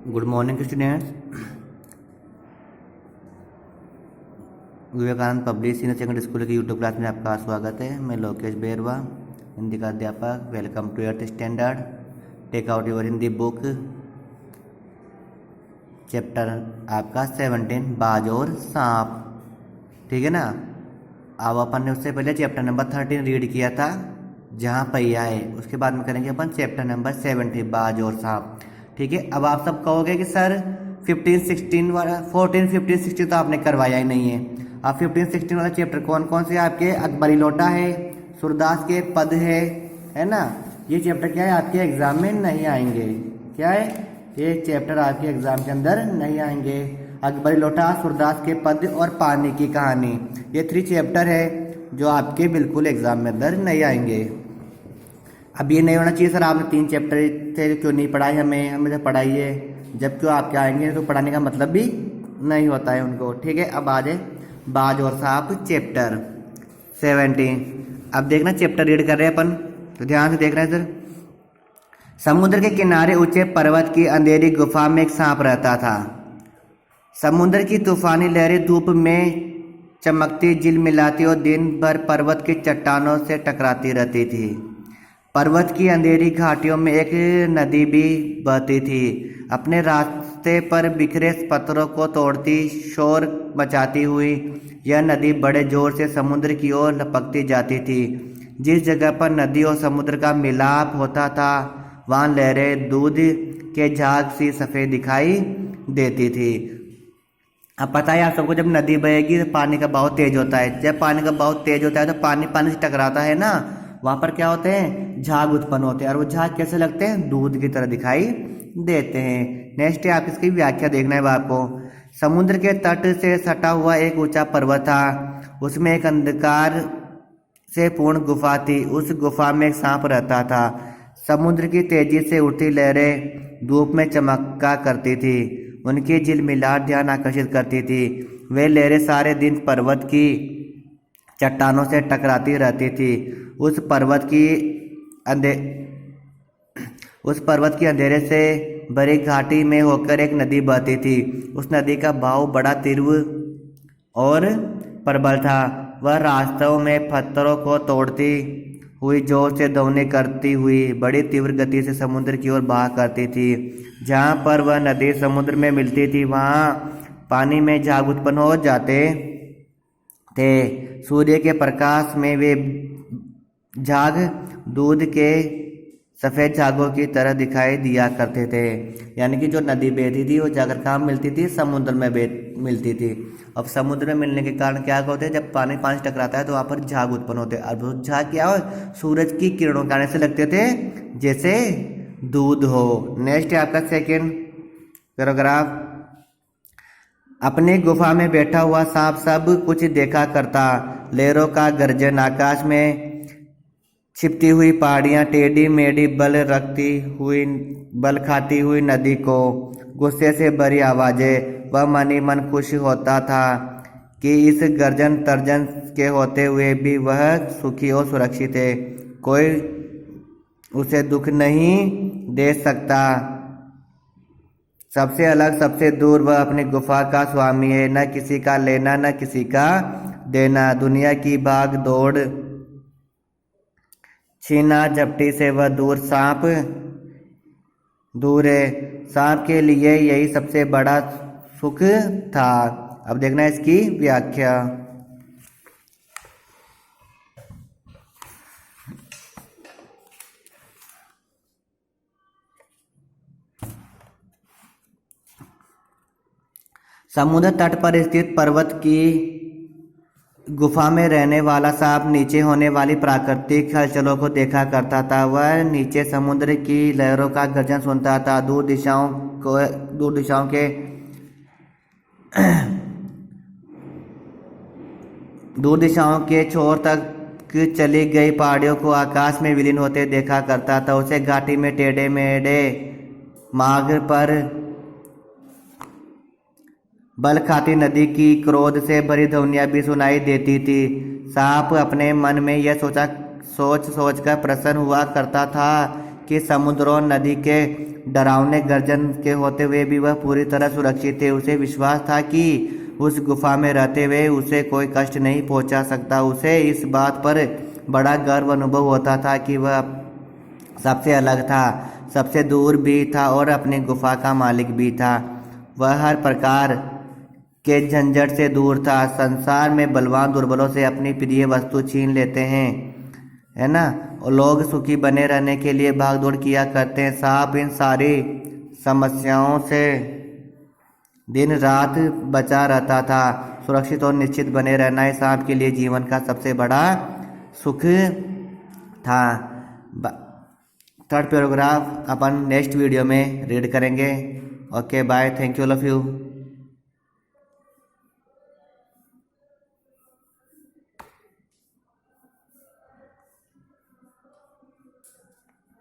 Good morning students. Vivekananda public senior secondary school की YouTube class में आपका स्वागत है। मैं लोकेश बेरवा, हिंदी का अध्यापक। Welcome to 8th standard. Take out your Hindi book, chapter आपका 17 बाज और सांप। ठीक है ना। अब अपन ने उससे पहले चैप्टर नंबर 13 रीड किया था, जहाँ पहिया है। उसके बाद में करेंगे अपन चैप्टर नंबर 17 बाज और सांप। ठीक है। अब आप सब कहोगे कि सर 15, 16 वाला 14, 15, 16 तो आपने करवाया ही नहीं है। अब 15, 16 वाला चैप्टर कौन कौन से आपके? अकबरी लोटा है, सूरदास के पद है ना। ये चैप्टर क्या है, आपके एग्जाम में नहीं आएंगे। क्या है ये चैप्टर? आपके एग्जाम के अंदर नहीं आएंगे। अकबरी लोटा, सूरदास के पद और पानी की कहानी, ये 3 चैप्टर है जो आपके बिल्कुल एग्जाम में अंदर नहीं आएंगे। अब ये नहीं होना चाहिए सर आपने 3 चैप्टर थे क्यों नहीं पढ़ाई, हमें तो पढ़ाइए। जब क्यों आपके आएंगे तो पढ़ाने का मतलब भी नहीं होता है उनको। ठीक है। अब आ जाए बाज और सांप चैप्टर 17। अब देखना चैप्टर रीड कर रहे हैं अपन, तो ध्यान से देख रहे हैं सर। समुद्र के किनारे ऊंचे पर्वत की अंधेरी गुफा में एक सांप रहता था। समुद्र की तूफानी लहरें धूप में चमकती झिलमिलाती और दिन भर पर्वत की चट्टानों से टकराती रहती थी। पर्वत की अंधेरी घाटियों में एक नदी भी बहती थी। अपने रास्ते पर बिखरे पत्थरों को तोड़ती, शोर मचाती हुई यह नदी बड़े जोर से समुद्र की ओर लपकती जाती थी। जिस जगह पर नदी और समुद्र का मिलाप होता था वहाँ लहरें दूध के झाग सी सफ़ेद दिखाई देती थी। अब पता है आप सबको, जब नदी बहेगी तो पानी का बहाव तेज होता है। जब पानी का बहाव तेज होता है तो पानी पानी से टकराता है ना, वहाँ पर क्या होते हैं? झाग उत्पन्न होते हैं। और वो झाग कैसे लगते हैं? दूध की तरह दिखाई देते हैं। नेक्स्ट है आप इसकी व्याख्या देखना है आपको। समुद्र के तट से सटा हुआ एक ऊंचा पर्वत था। उसमें एक अंधकार से पूर्ण गुफा थी। उस गुफा में एक सांप रहता था। समुद्र की तेजी से उठती लहरें धूप में चमका करती थी। उनकी झिलमिलाहट ध्यान आकर्षित करती थी। वे लहरें सारे दिन पर्वत की चट्टानों से टकराती रहती थी। उस पर्वत की अंधेरे से भरी घाटी में होकर एक नदी बहती थी। उस नदी का बहाव बड़ा तीव्र और प्रबल था। वह रास्तों में पत्थरों को तोड़ती हुई जोर से दौड़ने करती हुई बड़ी तीव्र गति से समुद्र की ओर बहा करती थी। जहाँ पर वह नदी समुद्र में मिलती थी वहाँ पानी में झाग उत्पन्न हो जाते थे। सूर्य के प्रकाश में वे झाग दूध के सफ़ेद झागों की तरह दिखाई दिया करते थे। यानी कि जो नदी बहती थी वो जाकर कहाँ मिलती थी? समुद्र में मिलती थी। अब समुद्र में मिलने के कारण क्या होते हैं? जब पानी पानी से टकराता है तो वहाँ पर झाग उत्पन्न होते हैं। और वो झाग क्या हो? सूरज की किरणों के आने से लगते थे जैसे दूध हो। नेक्स्ट है आपका सेकेंड पैराग्राफ। अपनी गुफा में बैठा हुआ सांप सब कुछ देखा करता। लहरों का गर्जन, आकाश में छिपती हुई पहाड़ियाँ, टेढ़ी मेढ़ी बल खाती हुई नदी को, गुस्से से भरी आवाज़ें। वह मन ही मन खुश होता था कि इस गर्जन तर्जन के होते हुए भी वह सुखी और सुरक्षित है। कोई उसे दुख नहीं दे सकता। सबसे अलग, सबसे दूर वह अपनी गुफा का स्वामी है। न किसी का लेना न किसी का देना। दुनिया की भाग दौड़ छीना झपटी से वह दूर है। सांप के लिए यही सबसे बड़ा सुख था। अब देखना इसकी व्याख्या। समुद्र तट पर स्थित पर्वत की गुफा में रहने वाला सांप नीचे होने वाली प्राकृतिक हलचलों को देखा करता था। वह नीचे समुद्र की लहरों का गर्जन सुनता था। दूर दिशाओं के छोर तक चली गई पहाड़ियों को आकाश में विलीन होते देखा करता था। उसे घाटी में टेढ़े मेढ़े मार्ग पर बल खाती नदी की क्रोध से भरी ध्वनियाँ भी सुनाई देती थी। सांप अपने मन में यह सोच कर प्रसन्न हुआ करता था कि समुद्र और नदी के डरावने गर्जन के होते हुए भी वह पूरी तरह सुरक्षित थे। उसे विश्वास था कि उस गुफा में रहते हुए उसे कोई कष्ट नहीं पहुंचा सकता। उसे इस बात पर बड़ा गर्व अनुभव होता था कि वह सबसे अलग था, सबसे दूर भी था और अपनी गुफा का मालिक भी था। वह हर प्रकार के झंझट से दूर था। संसार में बलवान दुर्बलों से अपनी प्रिय वस्तु छीन लेते हैं, है ना, और लोग सुखी बने रहने के लिए भागदौड़ किया करते हैं। सांप इन सारी समस्याओं से दिन रात बचा रहता था। सुरक्षित और निश्चित बने रहना इस सांप के लिए जीवन का सबसे बड़ा सुख था। थर्ड पैराग्राफ अपन नेक्स्ट वीडियो में रीड करेंगे। Okay bye, thank you all of you.